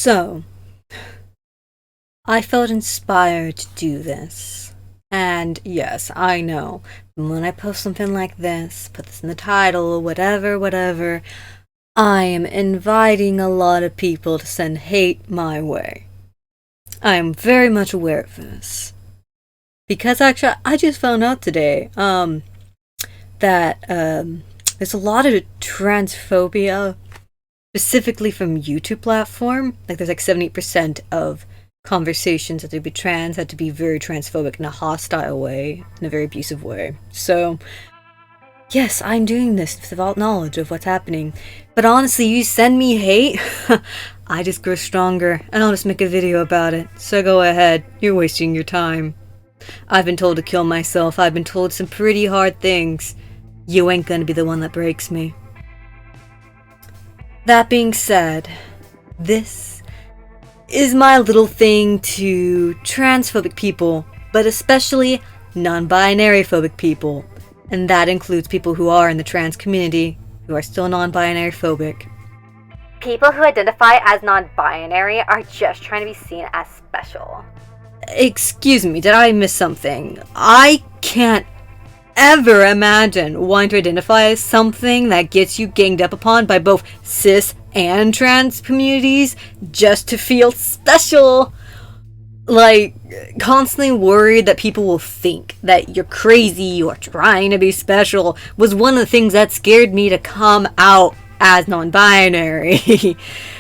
So, I felt inspired to do this. And yes, I know, when I post something like this, put this in the title, whatever, I am inviting a lot of people to send hate my way. I am very much aware of this. Because actually, I just found out today, that, there's a lot of transphobia, specifically from YouTube platform. Like, there's like 70% of conversations that to be trans had to be very transphobic in a hostile way, in a very abusive way. So, yes, I'm doing this without knowledge of what's happening. But honestly, you send me hate, I just grow stronger, and I'll just make a video about it. So go ahead, you're wasting your time. I've been told to kill myself, I've been told some pretty hard things. You ain't gonna be the one that breaks me. That being said, this is my little thing to transphobic people, but especially non-binary-phobic people. And that includes people who are in the trans community, who are still non-binary-phobic. People who identify as non-binary are just trying to be seen as special. Excuse me, did I miss something? I can't ever imagine wanting to identify as something that gets you ganged up upon by both cis and trans communities just to feel special. Like, constantly worried that people will think that you're crazy or trying to be special was one of the things that scared me to come out as non-binary.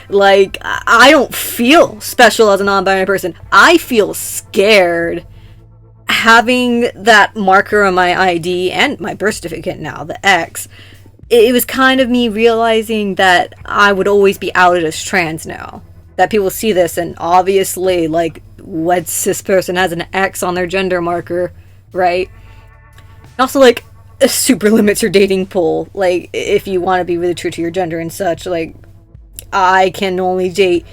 Like, I don't feel special as a non-binary person. I feel scared. Having that marker on my ID and my birth certificate now, the X, it was kind of me realizing that I would always be outed as trans now. That people see this and obviously, like, what cis person has an X on their gender marker, right? Also, like, it super limits your dating pool. Like, if you want to be really true to your gender and such, like, I can only date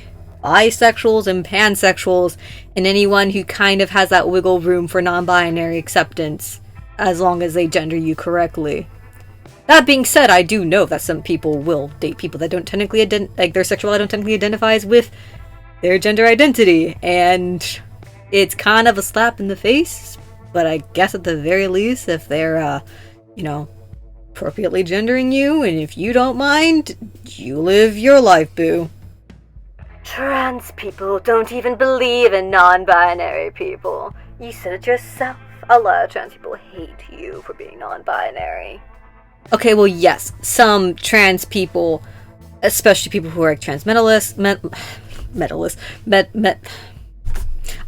bisexuals and pansexuals and anyone who kind of has that wiggle room for non-binary acceptance, as long as they gender you correctly. That being said, I do know that some people will date people that don't technically like their sexuality don't technically identifies with their gender identity, and it's kind of a slap in the face, but I guess at the very least, if they're, appropriately gendering you, and if you don't mind, you live your life, boo. Trans people don't even believe in non-binary people. You said it yourself. A lot of trans people hate you for being non-binary. Okay, well, yes, some trans people, especially people who are like trans medalists, I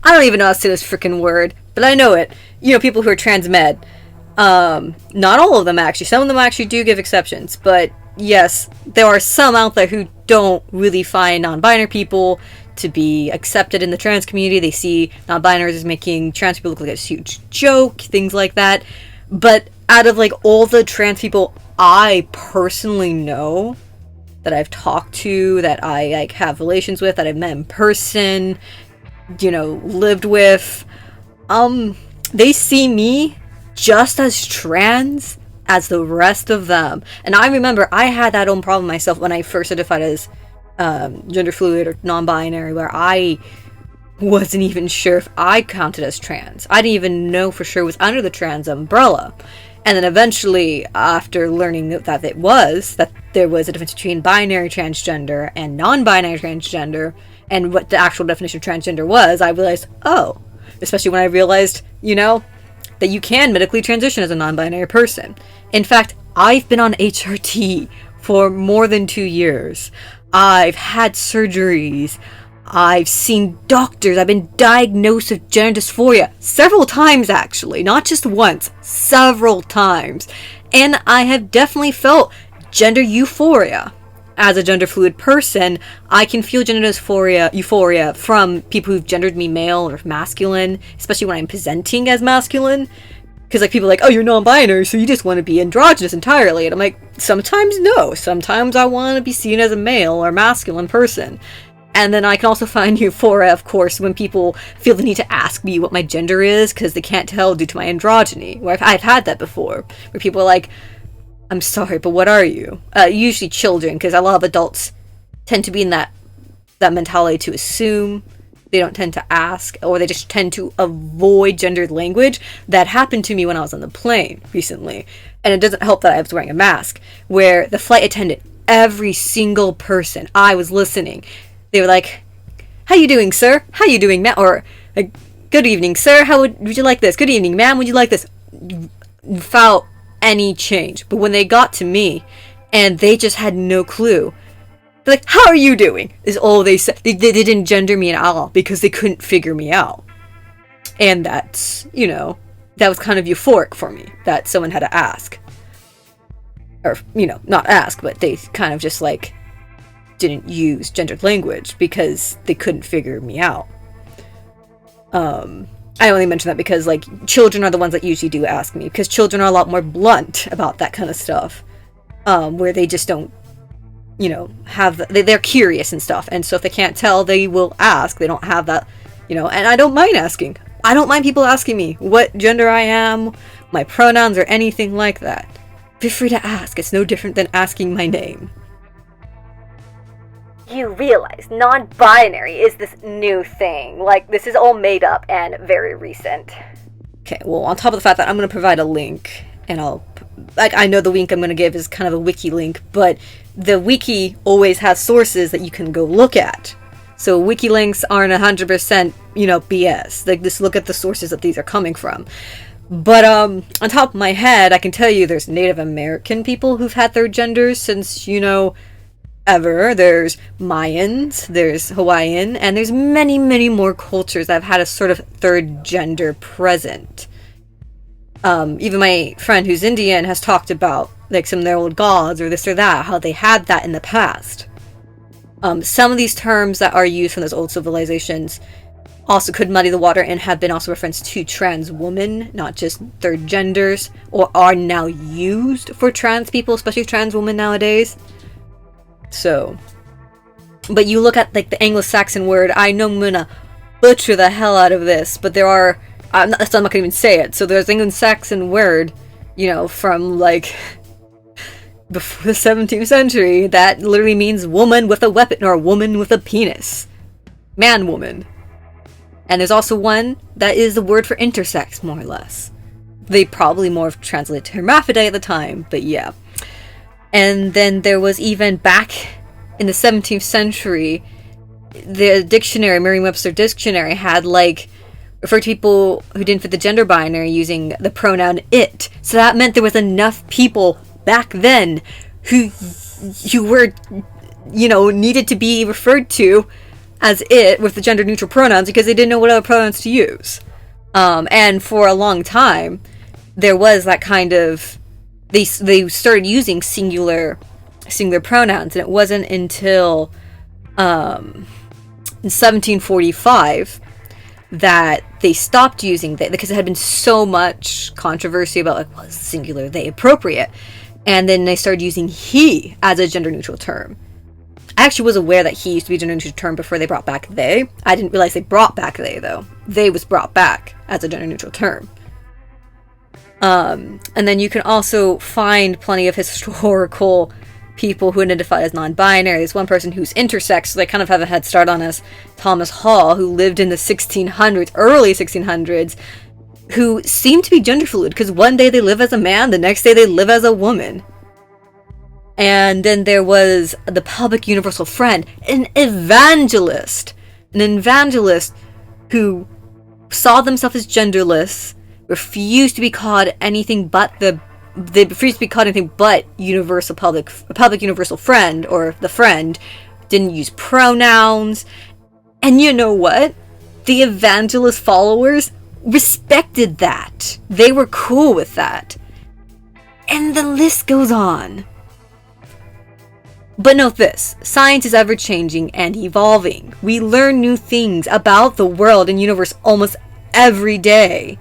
don't even know how to say this freaking word, but I know it. You know, people who are trans med. Not all of them, actually. Some of them actually do give exceptions, but yes, there are some out there who don't really find non-binary people to be accepted in the trans community. They see non-binaries as making trans people look like a huge joke, things like that. But out of, like, all the trans people I personally know, that I've talked to, that I, like, have relations with, that I've met in person, lived with, they see me just as trans as the rest of them. And I remember I had that own problem myself when I first identified as gender fluid or non-binary, where I wasn't even sure if I counted as trans. I didn't even know for sure it was under the trans umbrella. And then eventually, after learning that there was a difference between binary transgender and non-binary transgender, and what the actual definition of transgender was, I realized, oh, especially when I realized, that you can medically transition as a non-binary person. In fact, I've been on HRT for more than 2 years. I've had surgeries. I've seen doctors. I've been diagnosed with gender dysphoria several times, actually. Not just once, several times. And I have definitely felt gender euphoria. As a gender fluid person, I can feel gender euphoria from people who've gendered me male or masculine, especially when I'm presenting as masculine. Because, like, people are like, oh, you're non-binary, so you just want to be androgynous entirely. And I'm like, sometimes no. Sometimes I want to be seen as a male or masculine person. And then I can also find euphoria, of course, when people feel the need to ask me what my gender is because they can't tell due to my androgyny. Where I've had that before, where people are like, I'm sorry, but what are you? Usually children, because a lot of adults tend to be in that that mentality to assume. They don't tend to ask, or they just tend to avoid gendered language. That happened to me when I was on the plane recently. And it doesn't help that I was wearing a mask, where the flight attendant, every single person, I was listening, they were like, how you doing, sir? How you doing, ma'am? Or, like, good evening, sir. How would you like this? Good evening, ma'am. Would you like this? Without any change. But when they got to me, and they just had no clue, they're like, how are you doing? Is all they said. They didn't gender me at all because they couldn't figure me out. And that's, that was kind of euphoric for me that someone had to ask. Or, not ask, but they kind of just like didn't use gendered language because they couldn't figure me out. I only mention that because like children are the ones that usually do ask me, because children are a lot more blunt about that kind of stuff. Where they just don't they're curious and stuff, and so if they can't tell, they will ask. They don't have that, and I don't mind asking. I don't mind people asking me what gender I am, my pronouns, or anything like that. Feel free to ask. It's no different than asking my name. You realize non-binary is this new thing. Like, this is all made up and very recent. Okay, well, on top of the fact that I'm going to provide a link, and I know the link I'm going to give is kind of a wiki link, but the wiki always has sources that you can go look at. So wiki links aren't 100%, BS. Like, just look at the sources that these are coming from. But on top of my head, I can tell you there's Native American people who've had third genders since, ever. There's Mayans, there's Hawaiian, and there's many, many more cultures that have had a sort of third gender present. Even my friend who's Indian has talked about like some of their old gods or this or that, how they had that in the past. Some of these terms that are used from those old civilizations also could muddy the water and have been also referenced to trans women, not just third genders, or are now used for trans people, especially trans women nowadays. So, but you look at like the Anglo-Saxon word, I know I'm gonna butcher the hell out of this, but there are, I'm not gonna even say it. So there's an Anglo-Saxon word, from like before the 17th century that literally means woman with a weapon or woman with a penis. Man, woman. And there's also one that is the word for intersex, more or less. They probably more translated to hermaphrodite at the time, but yeah. And then there was even back in the 17th century, the dictionary, Merriam-Webster dictionary, had like referred to people who didn't fit the gender binary using the pronoun it. So that meant there was enough people back then who were, needed to be referred to as it with the gender neutral pronouns because they didn't know what other pronouns to use. And for a long time, there was that kind of, they started using singular pronouns, and it wasn't until in 1745 that they stopped using they, because there had been so much controversy about like, was singular they appropriate, and then they started using he as a gender neutral term. I actually was aware that he used to be a gender neutral term before they brought back they. I didn't realize they brought back they, though. They was brought back as a gender neutral term. And then you can also find plenty of historical people who identify as non-binary. There's one person who's intersex, so they kind of have a head start on us, Thomas Hall, who lived in the 1600s, early 1600s, who seemed to be gender fluid, because one day they live as a man, the next day they live as a woman. And then there was the public universal friend, an evangelist who saw themselves as genderless, refused to be called anything but universal public universal friend, or the friend, didn't use pronouns. And you know what? The evangelist followers respected that. They were cool with that. And the list goes on. But note this, science is ever-changing and evolving. We learn new things about the world and universe almost every day.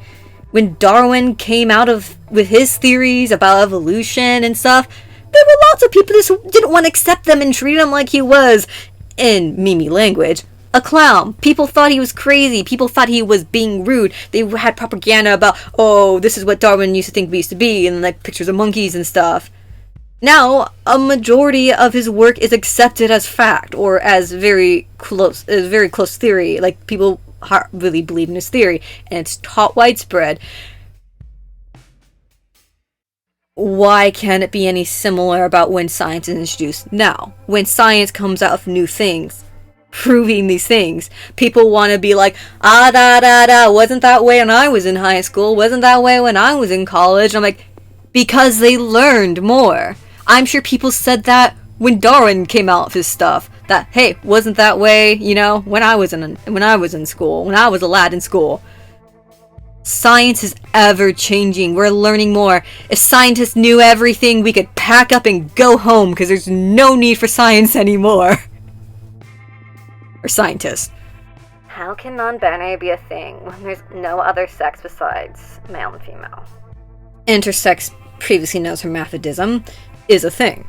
When Darwin came out with his theories about evolution and stuff, there were lots of people who didn't want to accept them and treat him like he was, in Mimi language, a clown. People thought he was crazy. People thought he was being rude. They had propaganda about, oh, this is what Darwin used to think we used to be, and like pictures of monkeys and stuff. Now, a majority of his work is accepted as fact, or as very close theory. Like, people really believe in his theory, and it's taught widespread. Why can't it be any similar about when science is introduced now? When science comes out with new things, proving these things, people want to be like, wasn't that way when I was in high school, wasn't that way when I was in college. And I'm like, because they learned more. I'm sure people said that when Darwin came out with his stuff, that, hey, wasn't that way, when I was in school, when I was a lad in school. Science is ever changing. We're learning more. If scientists knew everything, we could pack up and go home, because there's no need for science anymore. Or scientists. How can non-binary be a thing when there's no other sex besides male and female? Intersex, previously known as hermaphrodism, is a thing.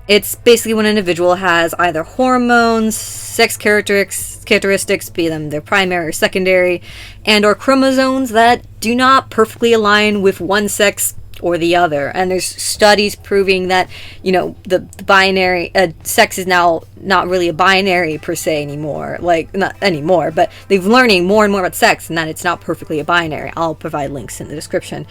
It's basically when an individual has either hormones, sex characteristics, be them their primary or secondary, and or chromosomes that do not perfectly align with one sex or the other. And there's studies proving that, the binary sex is now not really a binary per se anymore. Like, not anymore, but they're learning more and more about sex and that it's not perfectly a binary. I'll provide links in the description.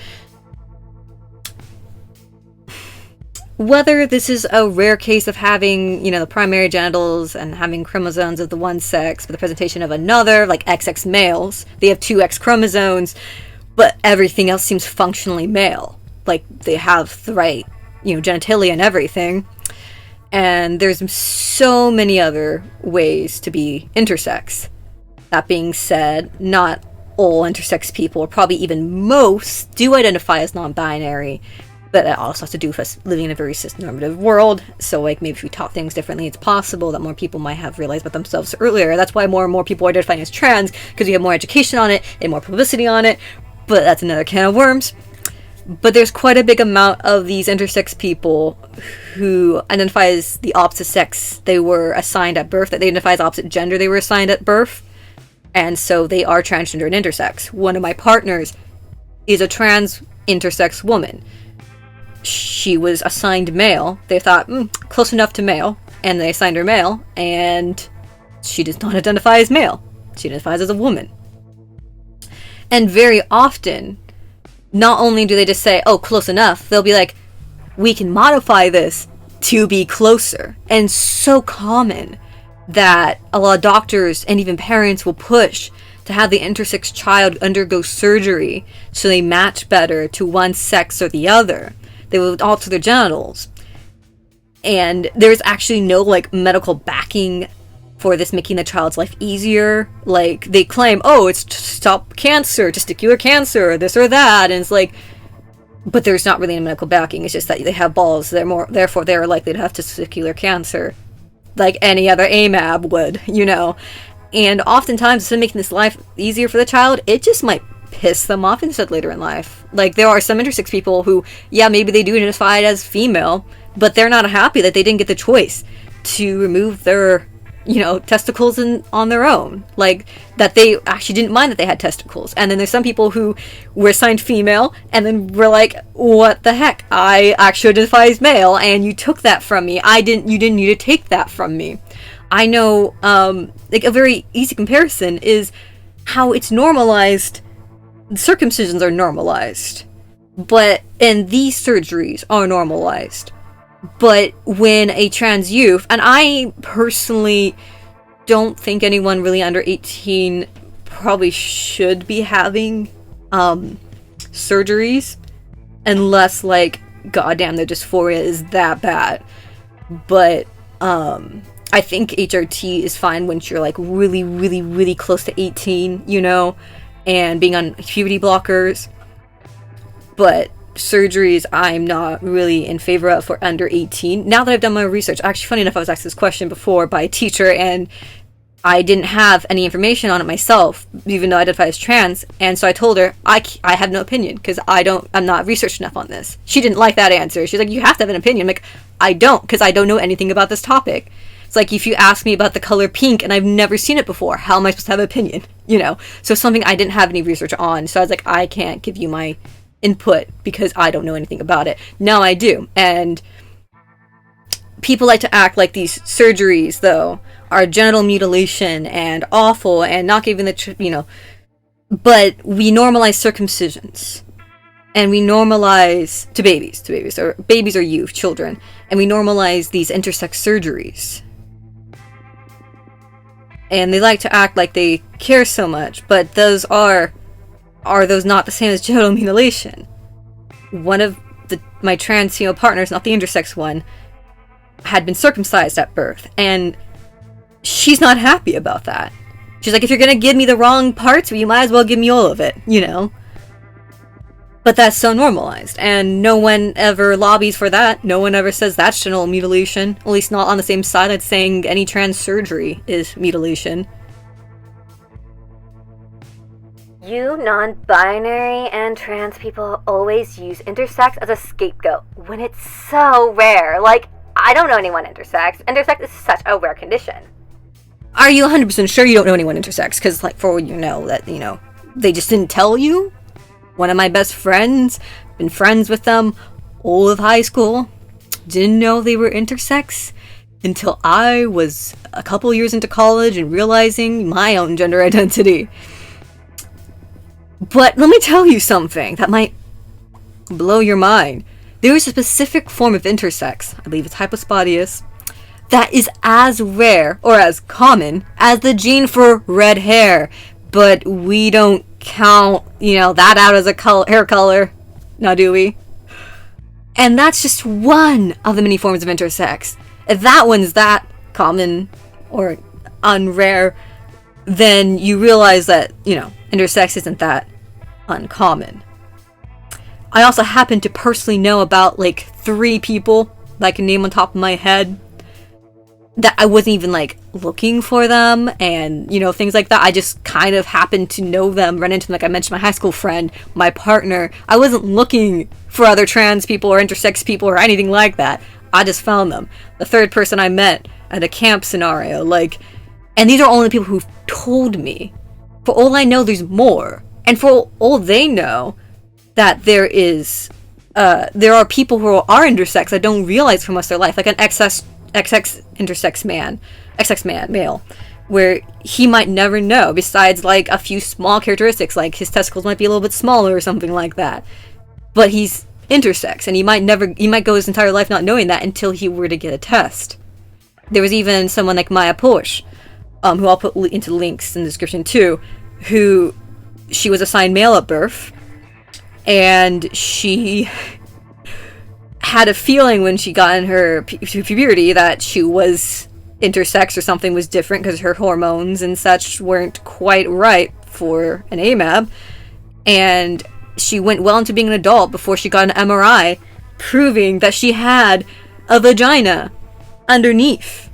Whether this is a rare case of having, the primary genitals and having chromosomes of the one sex, but the presentation of another, like XX males, they have two X chromosomes, but everything else seems functionally male. Like, they have the right, genitalia and everything. And there's so many other ways to be intersex. That being said, not all intersex people, or probably even most, do identify as non-binary. But that also has to do with us living in a very cis-normative world. So, like, maybe if we taught things differently, it's possible that more people might have realized about themselves earlier. That's why more and more people are identifying as trans, because we have more education on it and more publicity on it. But that's another can of worms. But there's quite a big amount of these intersex people who identify as the opposite sex they were assigned at birth, that they identify as opposite gender they were assigned at birth. And so they are transgender and intersex. One of my partners is a trans intersex woman. She was assigned male. They thought, close enough to male, and they assigned her male, and she does not identify as male. She identifies as a woman. And very often, not only do they just say, oh, close enough, they'll be like, we can modify this to be closer. And so common that a lot of doctors and even parents will push to have the intersex child undergo surgery so they match better to one sex or the other. They will alter their genitals. And there's actually no, medical backing for this making the child's life easier. Like, they claim, oh, it's to stop cancer, testicular cancer, this or that. And it's like, but there's not really any medical backing. It's just that they have balls. Therefore, they're likely to have testicular cancer, like any other AMAB would, And oftentimes, instead of making this life easier for the child, it just might piss them off instead later in life. Like, there are some intersex people who, maybe they do identify as female, but they're not happy that they didn't get the choice to remove their, testicles on their own. Like, that they actually didn't mind that they had testicles. And then there's some people who were assigned female, and then we're like, what the heck? I actually identify as male, and you took that from me. You didn't need to take that from me. I know, a very easy comparison is how it's normalized. Circumcisions are normalized, and these surgeries are normalized. But when a trans youth, and I personally don't think anyone really under 18 probably should be having surgeries, unless, goddamn, their dysphoria is that bad. But I think HRT is fine once you're really, really, really close to 18, and being on puberty blockers. But surgeries, I'm not really in favor of for under 18. Now that I've done my research, actually, funny enough, I was asked this question before by a teacher, and I didn't have any information on it myself, even though I identify as trans. And so I told her, I have no opinion, because I'm not researched enough on this. She didn't like that answer. She's like, you have to have an opinion. I'm like, I don't, because I don't know anything about this topic. It's like if you ask me about the color pink and I've never seen it before, how am I supposed to have an opinion? So something I didn't have any research on. So I was like, I can't give you my input because I don't know anything about it. Now I do. And people like to act like these surgeries, though, are genital mutilation and awful and not giving the, but we normalize circumcisions. And we normalize, to babies or youth, children, and we normalize these intersex surgeries. And they like to act like they care so much, but those are those not the same as genital mutilation? One of my trans partners, not the intersex one, had been circumcised at birth, and she's not happy about that. She's like, if you're gonna give me the wrong parts, well, you might as well give me all of it, But that's so normalized, and no one ever lobbies for that. No one ever says that's genital mutilation, at least not on the same side as saying any trans surgery is mutilation. You non-binary and trans people always use intersex as a scapegoat when it's so rare. Like, I don't know anyone intersex. Intersex is such a rare condition. Are you 100% sure you don't know anyone intersex? Because, like, for all you know, that, they just didn't tell you? One of my best friends, been friends with them all of high school, didn't know they were intersex until I was a couple years into college and realizing my own gender identity. But let me tell you something that might blow your mind. There is a specific form of intersex, I believe it's hypospadias, that is as rare or as common as the gene for red hair. But we don't count, that out as a hair color. Now do we? And that's just one of the many forms of intersex. If that one's that common or unrare, then you realize that, intersex isn't that uncommon. I also happen to personally know about, 3 people that I can name on top of my head that I wasn't even, looking for them and, things like that. I just kind of happened to know them, run into them, like I mentioned, my high school friend, my partner. I wasn't looking for other trans people or intersex people or anything like that. I just found them. The third person I met at a camp scenario, and these are only people who've told me. For all I know, there's more. And for all they know, that there are people who are intersex that don't realize for most of their life, like an XX intersex male, where he might never know, besides a few small characteristics, like his testicles might be a little bit smaller or something like that. But he's intersex, and he might go his entire life not knowing that until he were to get a test. There was even someone like Maya Posh, who I'll put into links in the description too, who she was assigned male at birth, and she had a feeling when she got in her puberty that she was intersex or something was different because her hormones and such weren't quite right for an AMAB, and she went well into being an adult before she got an MRI proving that she had a vagina underneath.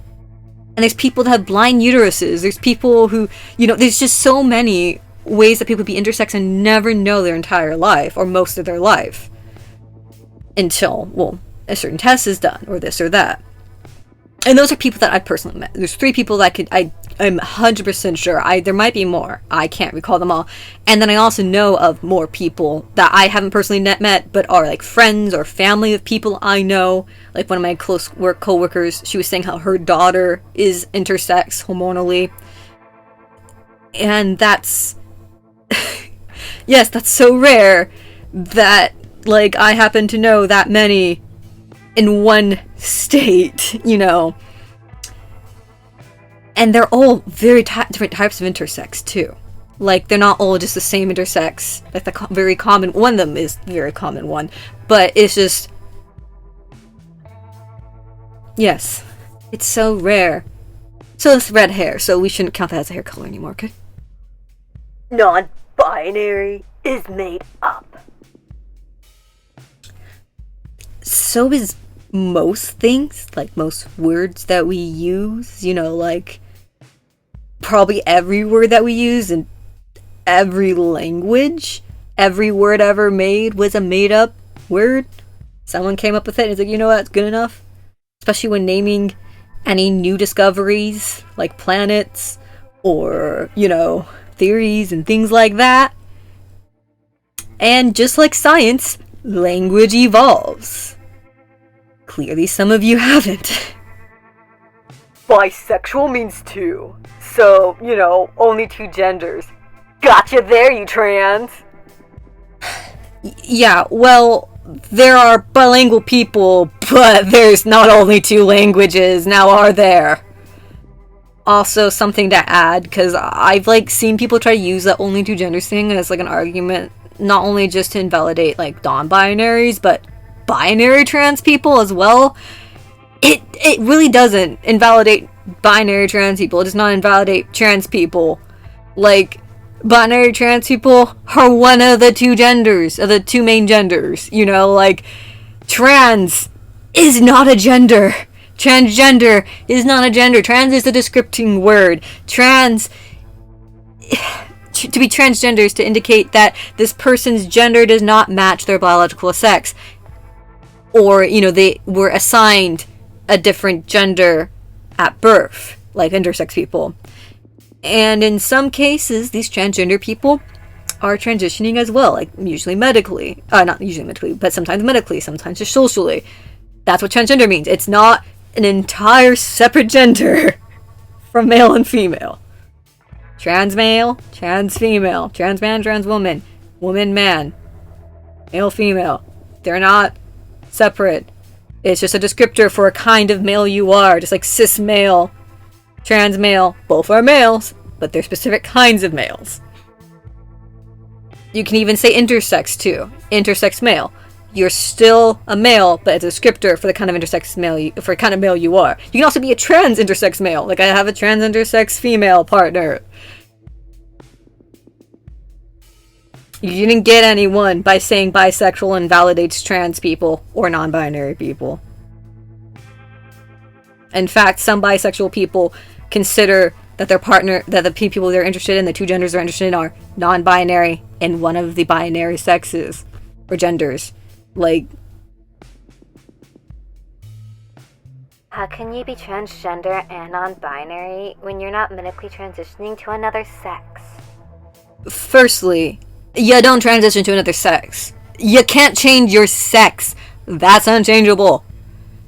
And there's people that have blind uteruses. There's people who, there's just so many ways that people be intersex and never know their entire life, or most of their life, until, a certain test is done, or this or that. And those are people that I personally met. There's 3 people that I'm 100% sure. There might be more. I can't recall them all. And then I also know of more people that I haven't personally met, but are friends or family of people I know. Like one of my close co-workers, she was saying how her daughter is intersex hormonally. And that's... yes, that's so rare that, I happen to know that many in one state, And they're all very different types of intersex, too. They're not all just the same intersex. The very common... One of them is the very common one. But it's just... Yes. It's so rare. So it's red hair, so we shouldn't count that as a hair color anymore, okay? Non-binary is made up. So is most things, most words that we use, probably every word that we use in every language. Every word ever made was a made-up word. Someone came up with it and it's what, it's good enough. Especially when naming any new discoveries, like planets, or, theories and things like that. And just like science, language evolves. Clearly some of you haven't. Bisexual means two. So, only two genders. Gotcha there, you trans! Yeah, well, there are bilingual people, but there's not only two languages, now are there? Also, something to add, because I've, seen people try to use that only two genders thing as, an argument, not only just to invalidate, non-binaries, but binary trans people as well. It really doesn't invalidate binary trans people. It does not invalidate trans people. Binary trans people are one of the two genders, of the two main genders. Trans is not a gender. Transgender is not a gender. Trans is a descripting word. Trans, to be transgender is to indicate that this person's gender does not match their biological sex. Or, they were assigned a different gender at birth, like intersex people. And in some cases, these transgender people are transitioning as well, usually medically. Not usually medically, but sometimes medically, sometimes just socially. That's what transgender means. It's not an entire separate gender from male and female. Trans male, trans female, trans man, trans woman, woman man, male female. They're not separate. It's just a descriptor for a kind of male you are, just like cis male, trans male. Both are males, but they're specific kinds of males. You can even say intersex too. Intersex male. You're still a male, but it's a descriptor for the kind of intersex male, for the kind of male you are. You can also be a trans intersex male. I have a trans intersex female partner. You didn't get anyone by saying bisexual invalidates trans people or non-binary people. In fact, some bisexual people consider that their partner, that the people they're interested in, the two genders they're interested in, are non-binary and one of the binary sexes or genders. How can you be transgender and non-binary when you're not medically transitioning to another sex? Firstly, you don't transition to another sex. You can't change your sex. That's unchangeable.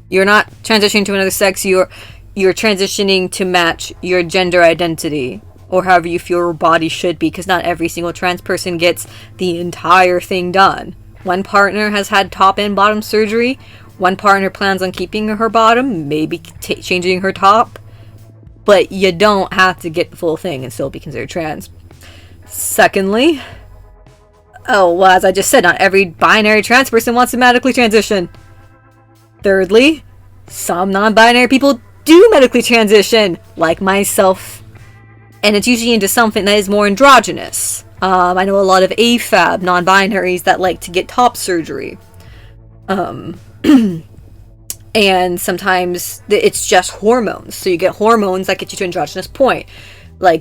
You're not transitioning to another sex. You're transitioning to match your gender identity, or however you feel your body should be, because not every single trans person gets the entire thing done. One partner has had top and bottom surgery. One partner plans on keeping her bottom, maybe changing her top. But you don't have to get the full thing and still be considered trans. Secondly, as I just said, not every binary trans person wants to medically transition. Thirdly, some non-binary people do medically transition, like myself. And it's usually into something that is more androgynous. I know a lot of AFAB non-binaries that like to get top surgery. And sometimes it's just hormones. So you get hormones that get you to androgynous point.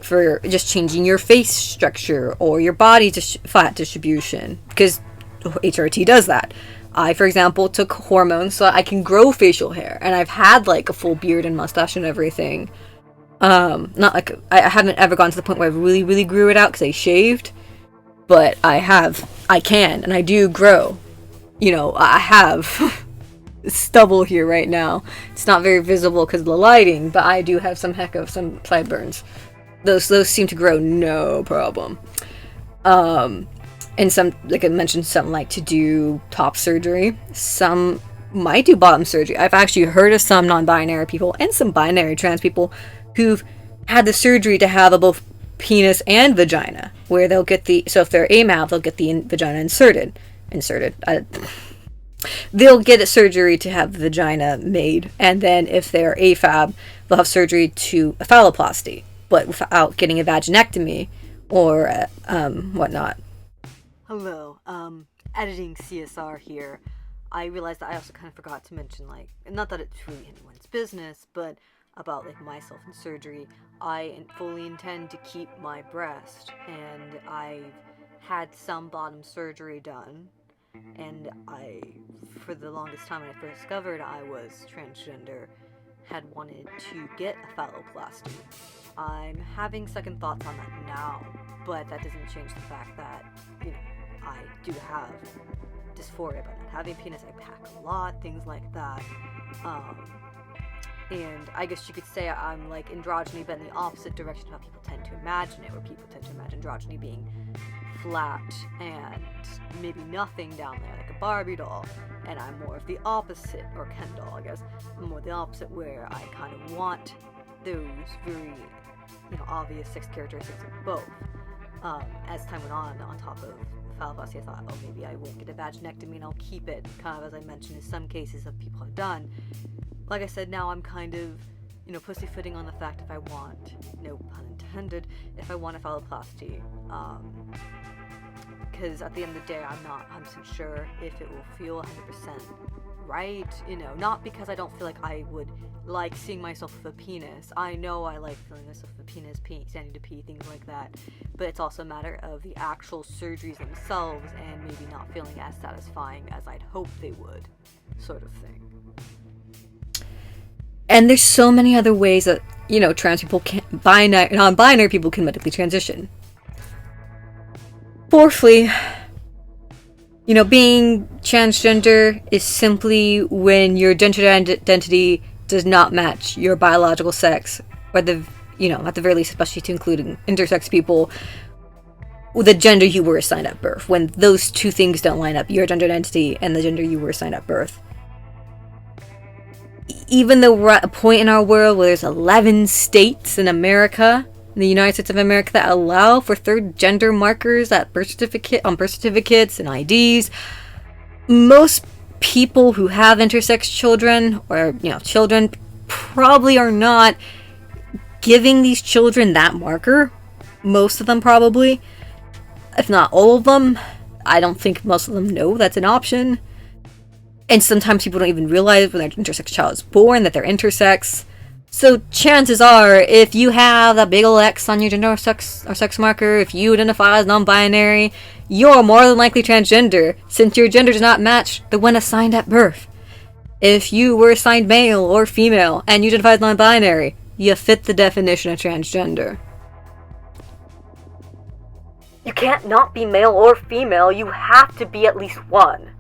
For just changing your face structure or your body fat distribution. Because HRT does that. I, for example, took hormones so I can grow facial hair. And I've had, a full beard and mustache and everything. I haven't ever gotten to the point where I really, really grew it out because I shaved. But I can, and I do grow. I have stubble here right now. It's not very visible because of the lighting, but I do have some sideburns. Those seem to grow no problem. And some, I mentioned, some like to do top surgery. Some might do bottom surgery. I've actually heard of some non-binary people and some binary trans people who've had the surgery to have both penis and vagina, where they'll get so if they're AMAB, they'll get the vagina inserted. They'll get a surgery to have the vagina made, and then if they're AFAB, they'll have surgery to a phalloplasty, but without getting a vaginectomy or whatnot. Hello, editing CSR here. I realized that I also kind of forgot to mention, not that it's really anyone's business, but about myself and surgery. I fully intend to keep my breast, and I've had some bottom surgery done, and for the longest time when I first discovered I was transgender, had wanted to get a phalloplasty. I'm having second thoughts on that now, but that doesn't change the fact that, I do have dysphoria about not having a penis. I pack a lot, things like that. And I guess you could say I'm like androgyny, but in the opposite direction of how people tend to imagine it, where people tend to imagine androgyny being flat and maybe nothing down there, like a Barbie doll. And I'm more of the opposite, or Ken doll, I guess. I'm more the opposite, where I kind of want those very, obvious sex characteristics of both. As time went on top of phalloplasty, I thought, oh, maybe I won't get a vaginectomy and I'll keep it, kind of as I mentioned in some cases of people have done. Like I said, now I'm kind of, pussyfooting on the fact if I want, no pun intended, if I want a phalloplasty. Because at the end of the day, I'm not 100% sure if it will feel 100% right, not because I don't feel like I would like seeing myself with a penis. I know I like feeling myself with a penis, standing to pee, things like that, but it's also a matter of the actual surgeries themselves and maybe not feeling as satisfying as I'd hope they would, sort of thing. And there's so many other ways that, trans people non-binary people can medically transition. Fourthly, being transgender is simply when your gender identity does not match your biological sex, or at the very least, especially to include intersex people, the gender you were assigned at birth. When those two things don't line up, your gender identity and the gender you were assigned at birth. Even though we're at a point in our world where there's 11 states in America, in the United States of America, that allow for third gender markers on birth certificates and IDs, most people who have intersex children, or children, probably are not giving these children that marker. Most of them probably, if not all of them. I don't think most of them know that's an option. And sometimes people don't even realize when their intersex child is born that they're intersex. So chances are, if you have that big ol' X on your gender or sex marker, if you identify as non-binary, you're more than likely transgender, since your gender does not match the one assigned at birth. If you were assigned male or female and you identify as non-binary, you fit the definition of transgender. You can't not be male or female, you have to be at least one.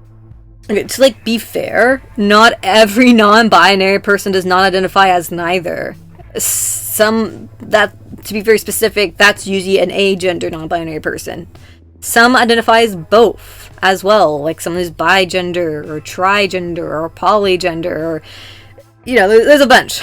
Okay, to be fair, not every non-binary person does not identify as neither. To be very specific, that's usually an agender non-binary person. Some identify as both as well, like someone who's bigender or trigender or polygender, or there's a bunch.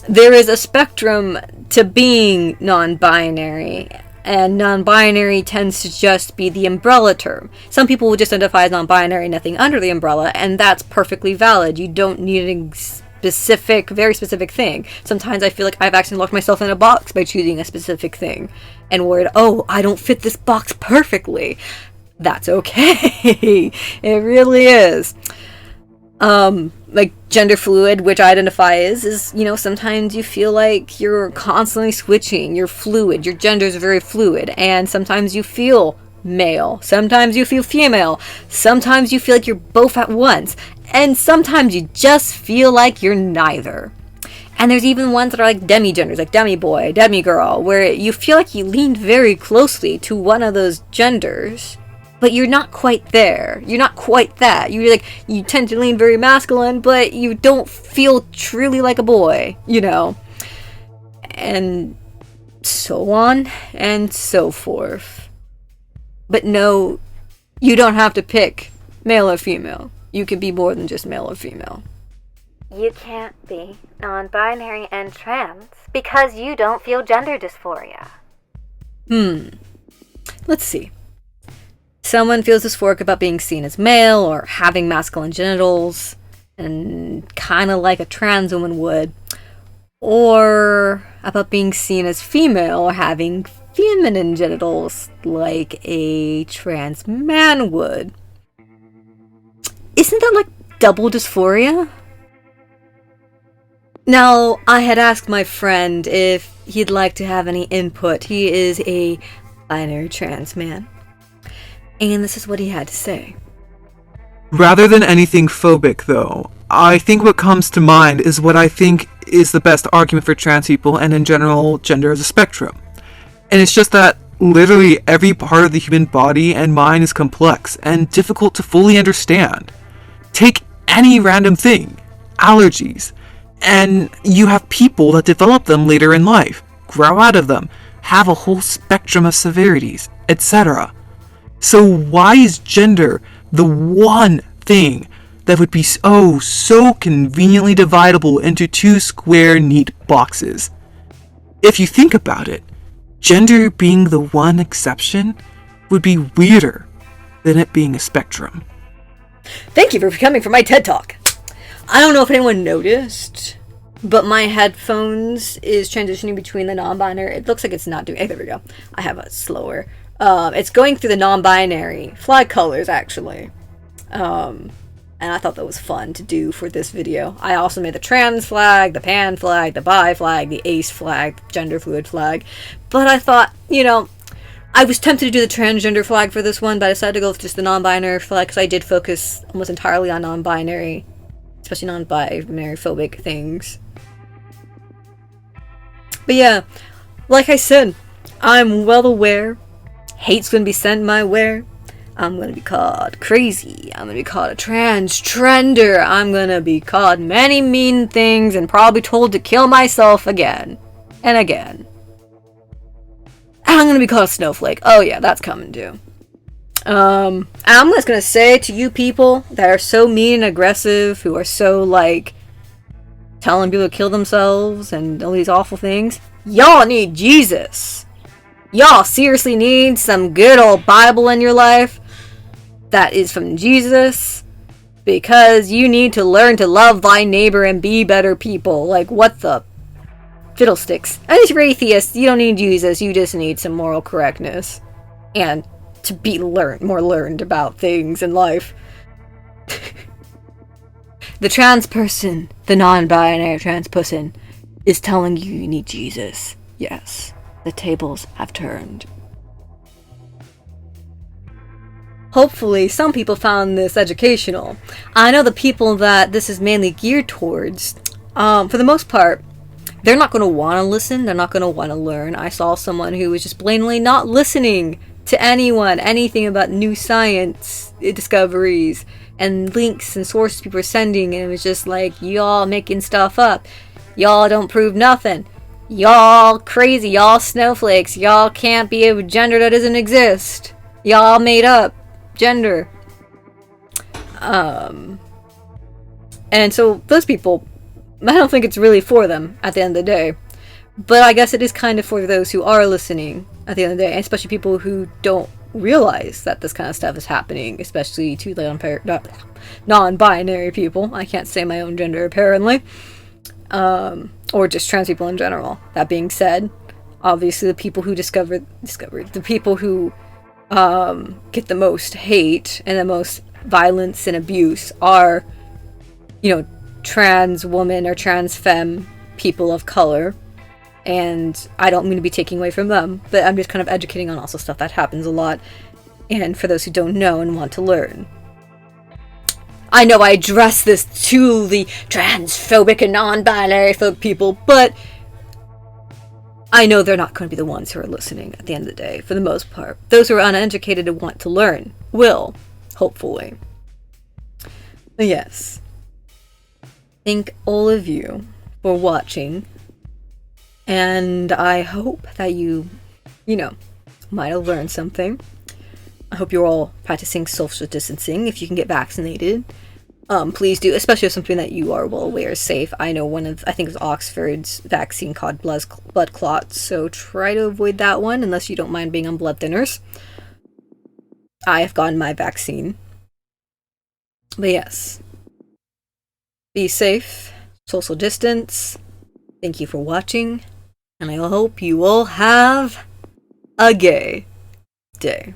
There is a spectrum to being non-binary. And non-binary tends to just be the umbrella term. Some people will just identify as non-binary, nothing under the umbrella, and that's perfectly valid. You don't need a very specific thing. Sometimes I feel like I've actually locked myself in a box by choosing a specific thing. And worried, I don't fit this box perfectly. That's okay. It really is. Gender fluid, which I identify as, is, sometimes you feel like you're constantly switching, you're fluid, your gender is very fluid, and sometimes you feel male, sometimes you feel female, sometimes you feel like you're both at once, and sometimes you just feel like you're neither. And there's even ones that are like demi-genders, like demi-boy, demi-girl, where you feel like you lean very closely to one of those genders, but you're not quite there. You're not quite that. You tend to lean very masculine, but you don't feel truly like a boy, and so on and so forth. But no, you don't have to pick male or female. You can be more than just male or female. You can't be non-binary and trans because you don't feel gender dysphoria. Let's see. Someone feels dysphoric about being seen as male or having masculine genitals, and kind of like a trans woman would, or about being seen as female or having feminine genitals like a trans man would. Isn't that like double dysphoria? Now, I had asked my friend if he'd like to have any input. He is a binary trans man. And this is what he had to say. Rather than anything phobic, though, I think what comes to mind is what I think is the best argument for trans people and in general gender as a spectrum. And it's just that literally every part of the human body and mind is complex and difficult to fully understand. Take any random thing. allergies. And you have people that develop them later in life, grow out of them, have a whole spectrum of severities, etc. So why is gender the one thing that would be so conveniently dividable into two square, neat boxes? If you think about it, gender being the one exception would be weirder than it being a spectrum. Thank you for coming for my TED Talk. I don't know if anyone noticed, but my headphones is transitioning between the non-binary. It looks like it's not doing... Hey, there we go. I have a slower. It's going through the non-binary flag colors, actually. And I thought that was fun to do for this video. I also made the trans flag, the pan flag, the bi flag, the ace flag, the gender fluid flag. But I thought, I was tempted to do the transgender flag for this one, but I decided to go with just the non-binary flag because I did focus almost entirely on non-binary, especially non-binary-phobic things. But yeah, like I said, I'm well aware hate's gonna be sent my way. I'm gonna be called crazy. I'm gonna be called a trender. I'm gonna be called many mean things and probably told to kill myself again and again. And I'm gonna be called a snowflake. Oh yeah, that's coming too. I'm just gonna say to you people that are so mean and aggressive, who are so telling people to kill themselves and all these awful things, y'all need Jesus. Y'all seriously need some good old Bible in your life that is from Jesus, because you need to learn to love thy neighbor and be better people. What the fiddlesticks? And if you're atheist, you don't need Jesus, you just need some moral correctness and to be more learned about things in life. The trans person, the non-binary trans person, is telling you need Jesus. Yes, the tables have turned. Hopefully, some people found this educational. I know the people that this is mainly geared towards, for the most part, they're not going to want to listen, they're not going to want to learn. I saw someone who was just blatantly not listening to anything about new science discoveries and links and sources people were sending, and it was just y'all making stuff up. Y'all don't prove nothing. Y'all crazy. Y'all snowflakes. Y'all can't be a gender that doesn't exist. Y'all made up gender. And so those people, I don't think it's really for them at the end of the day. But I guess it is kind of for those who are listening at the end of the day, and especially people who don't realize that this kind of stuff is happening, especially to the non-binary people. I can't say my own gender, apparently. Or just trans people in general. That being said, obviously the people who discovered the people who get the most hate and the most violence and abuse are, trans women or trans femme people of color. And I don't mean to be taking away from them, but I'm just kind of educating on also stuff that happens a lot, and for those who don't know and want to learn. I know I address this to the transphobic and non-binary folk people, but I know they're not going to be the ones who are listening at the end of the day, for the most part. Those who are uneducated and want to learn will, hopefully. But yes. Thank all of you for watching. And I hope that you might have learned something. I hope you're all practicing social distancing if you can get vaccinated. Please do, especially if something that you are well aware is safe. I know I think it was Oxford's vaccine called blood clots, so try to avoid that one unless you don't mind being on blood thinners. I have gotten my vaccine. But yes. Be safe, social distance. Thank you for watching. And I hope you all have a gay day.